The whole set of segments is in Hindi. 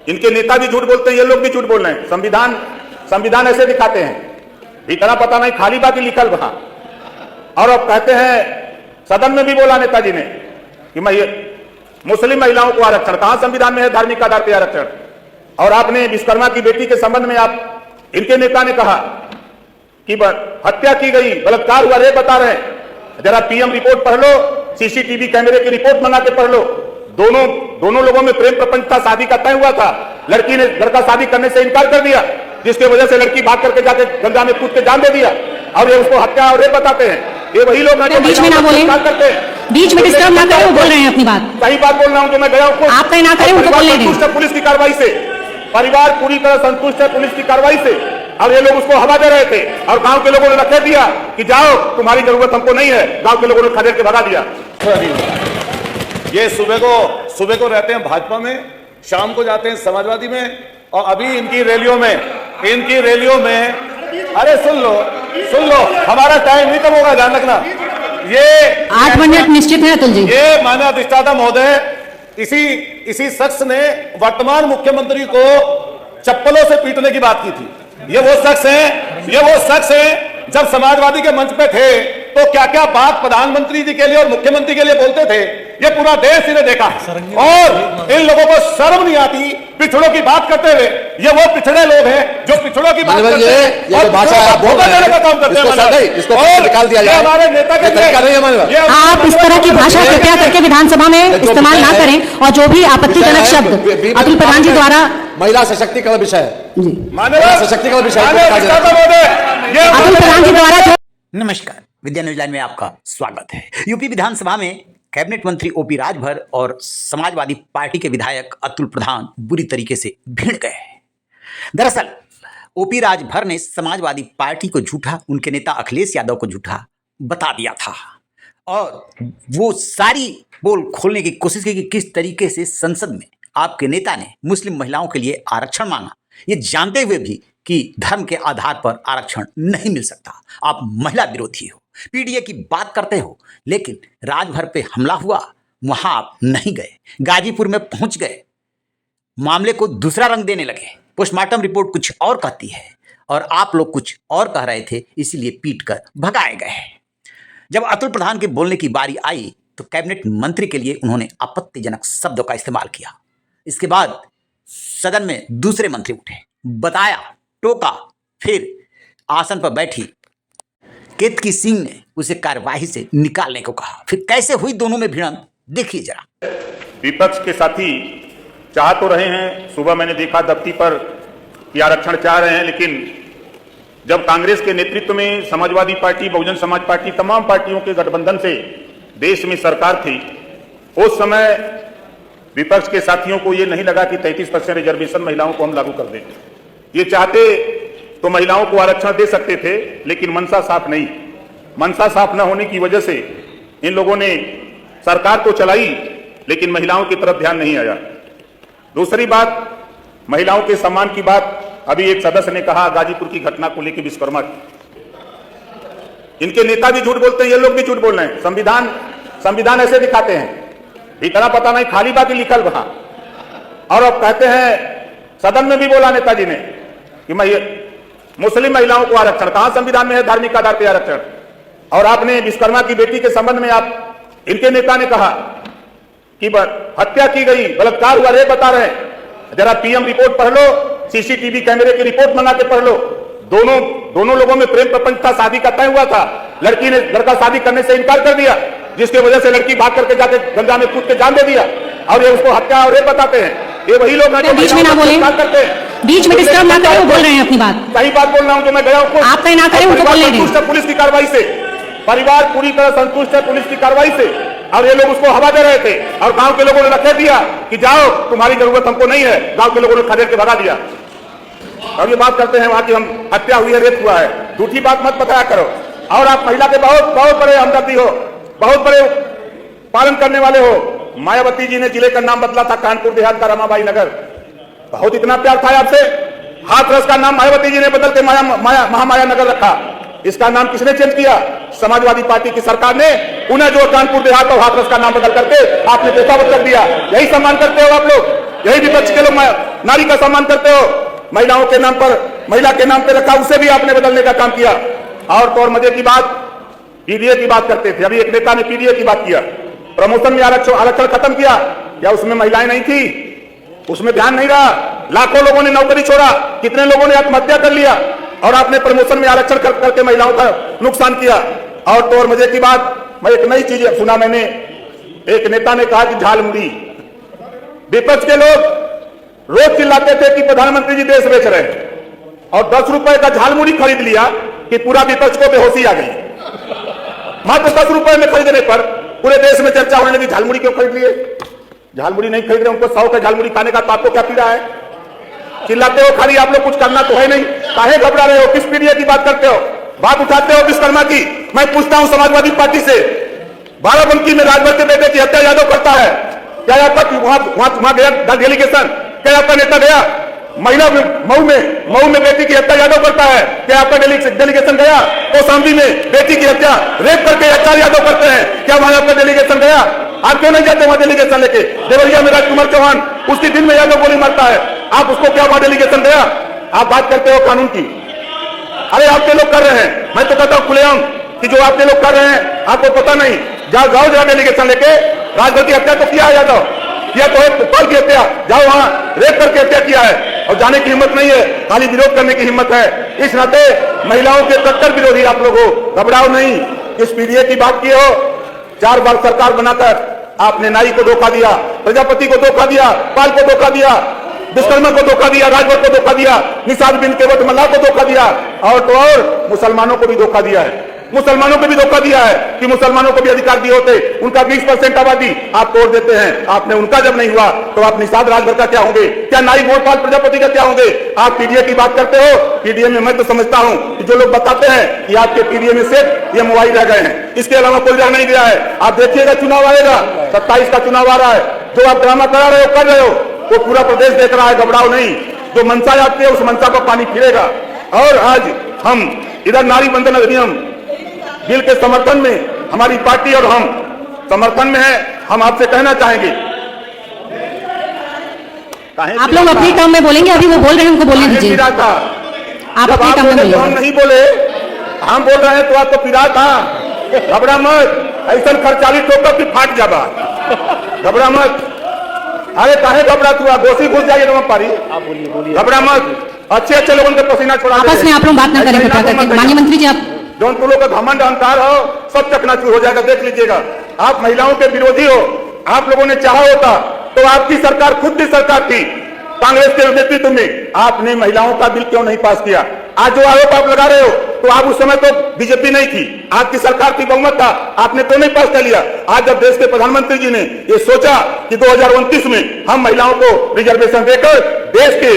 इनके नेता भी झूठ बोलते हैं, ये लोग भी झूठ बोल रहे हैं। संविधान ऐसे दिखाते हैं, इतना पता नहीं खाली बाकी लिखल वहां। और अब कहते हैं सदन में भी बोला नेताजी ने कि मुस्लिम महिलाओं को आरक्षण, कहां संविधान में है धार्मिक आधार पर आरक्षण? और आपने विश्वकर्मा की बेटी के संबंध में आप इनके नेता ने कहा कि हत्या की गई, बलात्कार हुआ, रेप बता रहे हैं। जरा पीएम रिपोर्ट पढ़ लो, सीसीटीवी कैमरे की रिपोर्ट मंगा के पढ़ लो। दोनों लोगों में प्रेम प्रपंच था, शादी का तय हुआ था। लड़की ने लड़का शादी करने से इनकार कर दिया, जिसके वजह से लड़की भाग करके जाके गंगा में कूद के जान दे दिया, और ये उसको हत्या और रेप बताते हैं। ये वही लोग हैं। बीच में ना बोले, बीच में डिस्टर्ब ना करें, वो बोल रहे हैं अपनी बात। सही बात बोल रहा हूं, जो मैं गया हूं आप ना करें, उनको बोलने दें। पुलिस की कार्रवाई से परिवार पूरी तरह संतुष्ट है, पुलिस की कार्रवाई से। और ये लोग उसको हवा दे रहे थे, और गांव के लोगों ने रखे दिया कि जाओ, तुम्हारी जरूरत हमको नहीं है। गांव के लोगों ने खदेड़ के भगा दिया। ये सुबह को रहते हैं भाजपा में, शाम को जाते हैं समाजवादी में, और अभी इनकी रैलियों में अरे सुन लो, हमारा टाइम नहीं कम होगा, ध्यान रखना। ये 8 मिनट निश्चित है अतुल जी। ये माननीय अधिष्ठाता महोदय, इसी शख्स ने वर्तमान मुख्यमंत्री को चप्पलों से पीटने की बात की थी। ये वो शख्स हैं जब समाजवादी के मंच पे थे तो क्या क्या बात प्रधानमंत्री जी के लिए और मुख्यमंत्री के लिए बोलते थे, ये पूरा देश इन्हें देखा। और इन लोगों को शर्म नहीं आती पिछड़ों की बात करते हुए। ये वो पिछड़े लोग हैं जो पिछड़ों की बात करते हैं और भाषा देने का काम करते हैं। हमारे नेता के आप इस तरह की भाषा कृपया करके विधानसभा में इस्तेमाल ना करें, और जो भी आपत्तिजनक शब्द अतुल प्रधान जी द्वारा महिला सशक्तिकरण विषय सशक्तिकरण विषय अतुल प्रधान जी द्वारा। नमस्कार, विद्या न्यूज लाइन में आपका स्वागत है। यूपी विधानसभा में कैबिनेट मंत्री ओपी राजभर और समाजवादी पार्टी के विधायक अतुल प्रधान बुरी तरीके से भिड़ गए। दरअसल ओपी राजभर ने समाजवादी पार्टी को झूठा, उनके नेता अखिलेश यादव को झूठा बता दिया था, और वो सारी पोल खोलने की कोशिश की कि किस तरीके से संसद में आपके नेता ने मुस्लिम महिलाओं के लिए आरक्षण मांगा, ये जानते हुए भी कि धर्म के आधार पर आरक्षण नहीं मिल सकता। आप महिला विरोधी हो, पीडीए की बात करते हो, लेकिन राजभर पे हमला हुआ, वहां आप नहीं गए, गाजीपुर में पहुंच गए, मामले को दूसरा रंग देने लगे। पोस्टमार्टम रिपोर्ट कुछ और कहती है और आप लोग कुछ और कह रहे थे, इसीलिए पीट कर भगाए गए। जब अतुल प्रधान के बोलने की बारी आई तो कैबिनेट मंत्री के लिए उन्होंने आपत्तिजनक शब्दों का इस्तेमाल किया। इसके बाद सदन में दूसरे मंत्री उठे, बताया, टोका, फिर आसन पर बैठी केतकी सिंह ने उसे कार्यवाही से निकालने को कहा। फिर कैसे हुई दोनों में भिड़ंत, देखिए जरा। विपक्ष के साथी चाह तो रहे हैं, सुबह मैंने देखा दफ्ती पर कि आरक्षण चाह रहे हैं, लेकिन जब कांग्रेस के नेतृत्व में समाजवादी पार्टी, बहुजन समाज पार्टी, तमाम पार्टियों के गठबंधन से देश में सरकार थी, उस समय विपक्ष के साथियों को यह नहीं लगा कि 33% रिजर्वेशन महिलाओं को हम लागू कर दें। ये चाहते तो महिलाओं को आरक्षण दे सकते थे, लेकिन मनसा साफ नहीं। मनसा साफ न होने की वजह से इन लोगों ने सरकार तो चलाई, लेकिन महिलाओं की तरफ ध्यान नहीं आया। दूसरी बात, महिलाओं के सम्मान की बात अभी एक सदस्य ने कहा, गाजीपुर की घटना को लेकर विश्वकर्मा की। इनके नेता भी झूठ बोलते हैं, ये लोग भी झूठ बोल रहे हैं। संविधान ऐसे दिखाते हैं, इतना पता नहीं खाली बाकी लिखल वहां। और अब कहते हैं सदन में भी बोला नेताजी ने कि मुस्लिम महिलाओं को आरक्षण, कहां संविधान में है धार्मिक आधार पर आरक्षण? और आपने विश्वकर्मा की बेटी के संबंध में आप इनके नेता ने कहा कि हत्या की गई, बलात्कार हुआ, रेप बता रहे हैं। जरा पीएम रिपोर्ट पढ़ लो, सीसीटीवी कैमरे की रिपोर्ट मंगा के पढ़ लो। दोनों लोगों में प्रेम प्रपंच था, शादी का तय हुआ था। लड़की ने लड़का शादी करने से इनकार कर दिया, जिसके वजह से लड़की भाग करके जाके गंगा में कूद के जान दे दिया, और ये उसको हत्या और रेप बताते हैं। ये वही लोग हैं। बीच में ना बोले, बीच में डिस्टर्ब ना करें, वो बोल रहे हैं अपनी बात। सही बात बोल रहा हूं, जो मैं गया हूं। आप ना करें, उनको बोलने दें। पुलिस की कार्रवाई से परिवार पूरी तरह संतुष्ट है, पुलिस की कार्रवाई से। और ये लोग उसको हवा दे रहे थे, और गांव के लोगों ने रखे दिया कि जाओ, तुम्हारी जरूरत हमको नहीं है। गांव के लोगों ने खदेड़ के भगा दिया। और ये बात करते हैं वहां की हम हत्या हुई है, रेप हुआ है। झूठी बात मत बताया करो। और आप महिला के बहुत बड़े हमदर्दी हो, बहुत बड़े पालन करने वाले हो। मायावती जी ने जिले का नाम बदला था, कानपुर देहात का रमाबाई नगर। बहुत इतना प्यार था आपसे, हाथरस का नाम मायावती जी ने बदल के महामाया नगर रखा। इसका नाम किसने चेंज किया? समाजवादी पार्टी की सरकार ने। उन्हें जो कानपुर देहात और हाथरस का नाम बदल करके आपने पेशावर कर दिया। यही सम्मान करते हो आप लोग। यही विपक्ष के लोग नारी का सम्मान करते हो, महिलाओं के नाम पर, महिला के नाम पे रखा, उसे भी आपने बदलने का काम किया। और तो और मजे की बात, पीडीए की बात करते थे, अभी एक नेता ने पीडीए की बात किया, प्रमोशन में आरक्षण खत्म किया, क्या उसमें महिलाएं नहीं थी? उसमें ध्यान नहीं रहा, लाखों लोगों ने नौकरी छोड़ा, कितने लोगों ने आत्महत्या कर लिया, और आपने प्रमोशन में आरक्षण करके महिलाओं का नुकसान किया। और तो और मजे की बात, मैं एक नई चीज सुना मैंने, एक नेता ने कहा कि झालमुड़ी, विपक्ष के लोग रोज चिल्लाते थे कि प्रधानमंत्री जी देश बेच रहे हैं, और 10 रुपए का झालमुड़ी खरीद लिया कि पूरा विपक्ष को बेहोशी आ गई। मात्र 10 रुपए में खरीदने पर पूरे देश में चर्चा होने लगी, झालमुड़ी क्यों खरीद लिए? झालमुड़ी नहीं खरीद रहे, उनको 100 का झालमुड़ी खाने का, तो आपको क्या पीड़ा है? चिल्लाते हो खाली, आप लोग कुछ करना तो है नहीं, काहे घबरा रहे हो? किस पीडीए की बात करते हो? बात उठाते हो विश्वकर्मा की। मैं पूछता हूं समाजवादी पार्टी से, बाराबंकी में राजभर के बेटे की हत्या यादव करता है, क्या आपका वहां गया डेलीगेशन? क्या आपका नेता गया? महिला मऊ में बेटी की हत्या यादव करता है, क्या आपका डेलीगेशन गया? कौशाम्बी में बेटी की हत्या रेप करके हत्या यादव करते हैं, क्या वहां आपका डेलीगेशन गया? आप क्यों नहीं जाते वहां डेलीगेशन लेके? देवरिया में राजकुमार चौहान उसी दिन में यादव गोली मारता है, आप उसको क्या वहां डेलीगेशन गया? आप बात करते हो कानून की, अरे आपके लोग कर रहे हैं, मैं तो कहता हूं खुलेआम कि जो आपके लोग कर रहे हैं आपको पता नहीं, जाओ जरा डेलीगेशन लेके, राजभर की हत्या तो किया है यादव, किया तो है, पुष्पाल की हत्या, जाओ वहां रेप करके हत्या किया है, और जाने की हिम्मत नहीं है, खाली विरोध करने की हिम्मत है। इस नाते महिलाओं के कट्टर विरोधी आप लोग हो, घबराओ नहीं। इस पीडीए की बात की हो, 4 बार सरकार बनाकर आपने नारी को धोखा दिया, प्रजापति को धोखा दिया, पाल को धोखा दिया, विश्वकर्मा को धोखा दिया, राजभर को धोखा दिया, निसार बिन केवट मल्लाह को धोखा दिया, और तो और मुसलमानों को भी धोखा दिया है। मुसलमानों को भी धोखा दिया है कि मुसलमानों को भी अधिकार दिए होते, उनका 20% आबादी आप तोड़ देते हैं। आपने उनका जब नहीं हुआ तो आप निषाद राजभर का क्या होंगे? क्या नाई गोपाल प्रजापति का क्या होंगे? आप पीडीए की बात करते हो। पीडीए में मैं तो समझता हूं कि जो लोग बताते हैं कि आपके पीडीए में सिर्फ ये मोबाइल रह गए हैं, इसके अलावा कोई रह नहीं गया है। आप देखिएगा चुनाव आएगा, 27 का चुनाव आ रहा है, जो आप ड्रामा करा रहे हो कर रहे हो, वो पूरा प्रदेश देख रहा है, घबराओ नहीं। जो मंशा आपकी है उस मंशा पर पानी फिरेगा। और आज हम इधर नारी बंधन अधिनियम बिल के समर्थन में, हमारी पार्टी और हम समर्थन में है। हम आपसे कहना चाहेंगे, आप लोग अपनी टर्म में बोलेंगे, अभी वो बोल रहे हैं, उनको बोलने दीजिए। आप अपनी टर्म में बोलिए। हम नहीं बोले, हम बोल रहे हैं तो आपको पीड़ा था। घबरा मत, ऐसा खर्चाली ठोकर की फाट जाबा, घबरा मत। अरे काहे घबरा हुआ? गोशी घुस जाइए तो पारी, घबरा मत। अच्छे लोगों के पसीना छोड़ा, आपस में आप लोग बात न करें कृपया करके। माननीय मंत्री जी, आप जौनपुर लोग का घमंड अहंकार हो, सब चकनाचूर हो जाएगा, देख लीजिएगा। आप महिलाओं के विरोधी हो। आप लोगों ने चाहा होता तो आपकी सरकार खुद की सरकार थी, कांग्रेस के नेतृत्व में, आपने महिलाओं का बिल क्यों नहीं पास किया? आज जो आरोप आप लगा रहे हो, तो आप उस समय तो बीजेपी नहीं थी, आपकी सरकार की, बहुमत था, आपने क्यों नहीं पास कर लिया? आज जब देश के प्रधानमंत्री जी ने ये सोचा कि 2029 में हम महिलाओं को रिजर्वेशन देकर देश के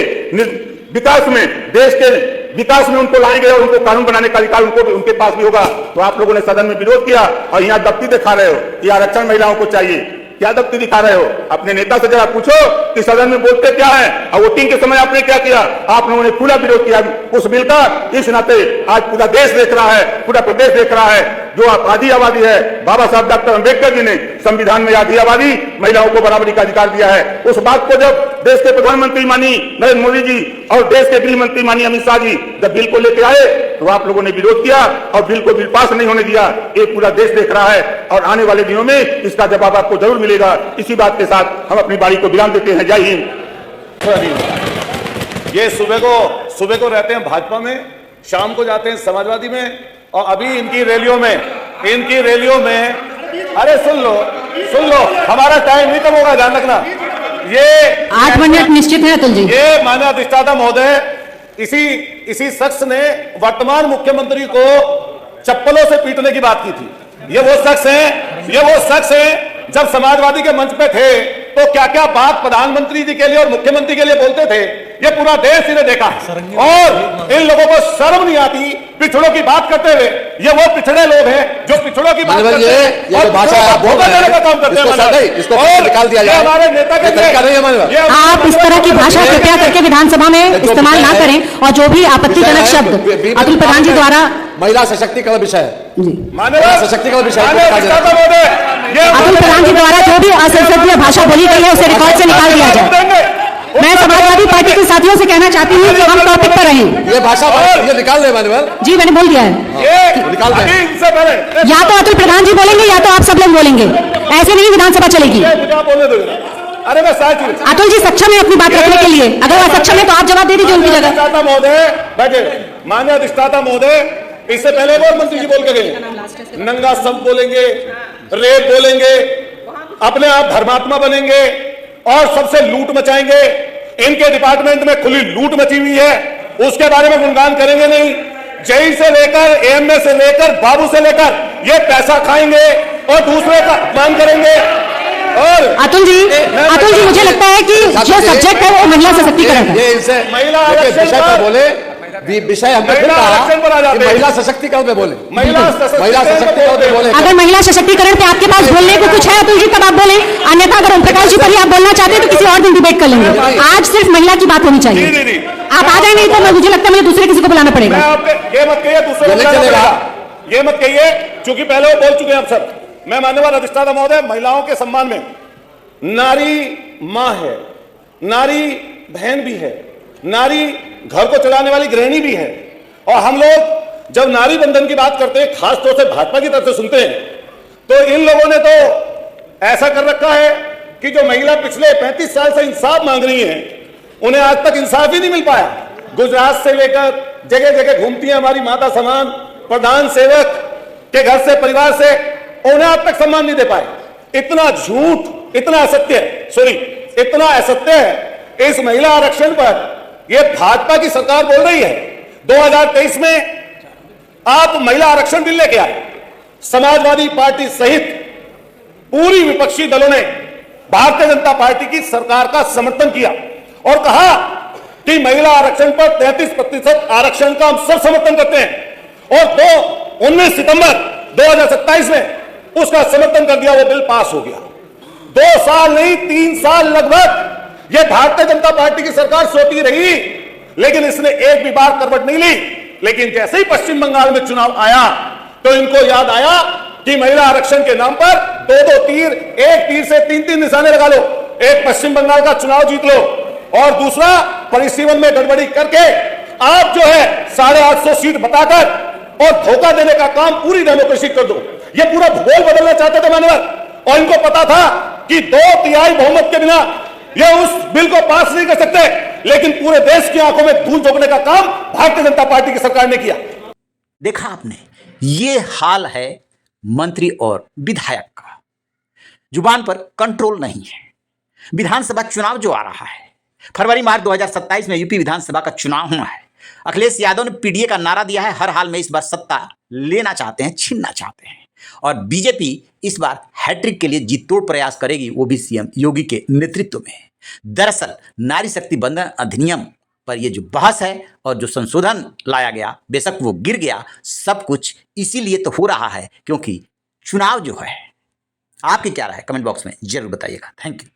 विकास में, देश के विकास में उनको लाएंगे और उनको कानून बनाने का अधिकार उनको उनके पास भी होगा, तो आप लोगों ने सदन में विरोध किया और यहाँ दफ्ती दिखा रहे हो कि आरक्षण महिलाओं को चाहिए। क्या दफ्ती दिखा रहे हो? अपने नेता से जरा पूछो कि सदन में बोलते क्या है, और वोटिंग के समय आपने क्या किया? आप लोगों ने खुला विरोध किया उस बिल का। इस नाते आज पूरा देश देख रहा है, पूरा प्रदेश देख रहा है, जो आधी आबादी है, बाबा साहब डॉक्टर अम्बेडकर जी ने संविधान में आधी आबादी महिलाओं को बराबरी का अधिकार दिया है। उस बात को जब देश के प्रधानमंत्री माननीय नरेंद्र मोदी जी और देश के गृह मंत्री माननीय अमित शाह जी जब बिल को लेकर आए, तो आप लोगों ने विरोध किया और बिल को पास नहीं होने दिया। ये पूरा देश देख रहा है और आने वाले दिनों में इसका जवाब आपको जरूर मिलेगा। इसी बात के साथ हम अपनी बारी को विराम देते हैं। जय हिंद। ये सुबह को रहते हैं भाजपा में, शाम को जाते हैं समाजवादी में, और अभी इनकी रैलियों में अरे सुन लो, हमारा टाइम नहीं कम होगा, ध्यान रखना। ये 8 मिनट निश्चित है अतुल जी। ये माननीय अधिष्ठाता महोदय, इसी शख्स ने वर्तमान मुख्यमंत्री को चप्पलों से पीटने की बात की थी। ये वो शख्स हैं जब समाजवादी के मंच पे थे तो क्या क्या बात प्रधानमंत्री जी के लिए और मुख्यमंत्री के लिए बोलते थे, ये पूरा देश इन्हें देखा है। और इन लोगों को शर्म नहीं आती पिछड़ों की बात करते हुए। ये वो पिछड़े लोग हैं जो पिछड़ों की बात करते हैं और भाषा देने का काम करते हैं। इसको निकाल दिया जाए, हमारे नेता के आप इस तरह की भाषा कृपया करके विधानसभा में इस्तेमाल ना करें, और जो भी आपत्तिजनक शब्द अतुल प्रधान जी द्वारा महिला सशक्तिकरण विषय है, सशक्तिकरण विषय अतुल प्रधान जी द्वारा जो भी असंसदीय भाषा बोली गई है उसे रिकॉर्ड से निकाल दिया जाए। साथियों से कहना चाहती हूँ कि हम टॉपिक पर रहें। ये भाषा ये निकाल दे मान्यवर, जी मैंने बोल दिया है। ये निकाल दे। इनसे पहले या तो अतुल प्रधान जी बोलेंगे या तो आप सब लोग बोलेंगे, ऐसे नहीं विधानसभा चलेगी। मुझे आप बोलने दो जरा। अरे मैं साथ ही अतुल जी सक्षम है अपनी बात रखने के लिए, अगर वो सक्षम है तो आप जवाब दे दीजिए उनकी जगह। अधिष्ठाता महोदय बैठे, माननीय अधिष्ठाता महोदय, इससे पहले एक और मंत्री जी बोल के गए, नंगा शब्द बोलेंगे, रेप बोलेंगे, अपने आप धर्मात्मा बनेंगे और सबसे लूट मचाएंगे। इनके डिपार्टमेंट में खुली लूट मची हुई है, उसके बारे में गुणगान करेंगे नहीं। जेई से लेकर एएमए से लेकर बाबू से लेकर ये पैसा खाएंगे और दूसरे का अपमान करेंगे। और अतुल जी मुझे लगता है कि जो सब्जेक्ट है वो महिला सशक्तिकरण है। ये इनसे महिला देखिए, आरक्षण विषय पर बोले, विषय हमने फिर महिला आरक्षण पर आ कहा जाते कि हैं। महिला सशक्तिकरण पे बोले, महिला सशक्तिकरण पे बोले। अगर महिला सशक्तिकरण पे आपके पास बोलने को कुछ है अतुल जी तब आप बोले, अन्यथा अगर ओम प्रकाश जी पर ही आप बोलना चाहते हैं तो किसी और दिन डिबेट कर लेंगे। आज सिर्फ महिला की बात होनी चाहिए। जी। आप आ जाए नहीं तो मुझे लगता है मुझे दूसरे किसी को बुलाना मैं पड़ेगा। आपके ये मत कहिए दूसरे को बुलाना पड़ेगा। ये मत कहिए, क्योंकि पहले वो बोल चुके हैं आप सब। मैं माननीय अधिष्ठाता महोदय, महिलाओं के सम्मान में नारी मां है, नारी बहन भी है, नारी घर को चलाने वाली गृहिणी भी है। और हम लोग जब नारी बंधन की बात करते हैं, खासतौर से भाजपा की तरफ से सुनते हैं, तो इन लोगों ने तो ऐसा कर रखा है कि जो महिला पिछले 35 साल से इंसाफ मांग रही हैं, उन्हें आज तक इंसाफ ही नहीं मिल पाया। गुजरात से लेकर जगह जगह घूमती हैं हमारी माता समान, प्रधान सेवक के घर से, परिवार से, उन्हें आज तक सम्मान नहीं दे पाए। इतना झूठ, इतना असत्य, इतना असत्य है इस महिला आरक्षण पर यह भाजपा की सरकार बोल रही है। 2023 में आप महिला आरक्षण बिल लेके आए, समाजवादी पार्टी सहित पूरी विपक्षी दलों ने भारतीय जनता पार्टी की सरकार का समर्थन किया और कहा कि महिला आरक्षण पर 33% आरक्षण का हम सब समर्थन करते हैं। और 19 सितंबर 2027 में उसका समर्थन कर दिया, वो बिल पास हो गया। 2 साल नहीं 3 साल लगभग यह भारतीय जनता पार्टी की सरकार सोती रही, लेकिन इसने एक भी बार करवट नहीं ली। लेकिन जैसे ही पश्चिम बंगाल में चुनाव आया तो इनको याद आया कि महिला आरक्षण के नाम पर 2-2 तीर, एक तीर से 3-3 निशाने लगा लो। एक पश्चिम बंगाल का चुनाव जीत लो और दूसरा परिसीमन में गड़बड़ी करके आप जो है 850 सीट बताकर और धोखा देने का काम पूरी डेमोक्रेसी कर दो। ये पूरा भूगोल बदलना चाहते थे मानवर, और इनको पता था कि 2/3 बहुमत के बिना ये उस बिल को पास नहीं कर सकते। लेकिन पूरे देश की आंखों में धूल झोंकने का काम भारतीय जनता पार्टी की सरकार ने किया। देखा आपने, ये हाल है मंत्री और विधायक का। जुबान पर कंट्रोल नहीं है। विधानसभा चुनाव जो आ रहा है, फरवरी-मार्च 2027 में यूपी विधानसभा का चुनाव हुआ है। अखिलेश यादव ने पीडीए का नारा दिया है, हर हाल में इस बार सत्ता लेना चाहते हैं, छीनना चाहते हैं। और बीजेपी इस बार हैट्रिक के लिए जीततोड़ प्रयास करेगी, वो भी सीएम योगी के नेतृत्व में। दरअसल नारी शक्ति बंधन अधिनियम पर ये जो बहस है और जो संशोधन लाया गया, बेशक वो गिर गया, सब कुछ इसीलिए तो हो रहा है क्योंकि चुनाव जो है। आपकी क्या राय है कमेंट बॉक्स में जरूर बताइएगा। Thank you.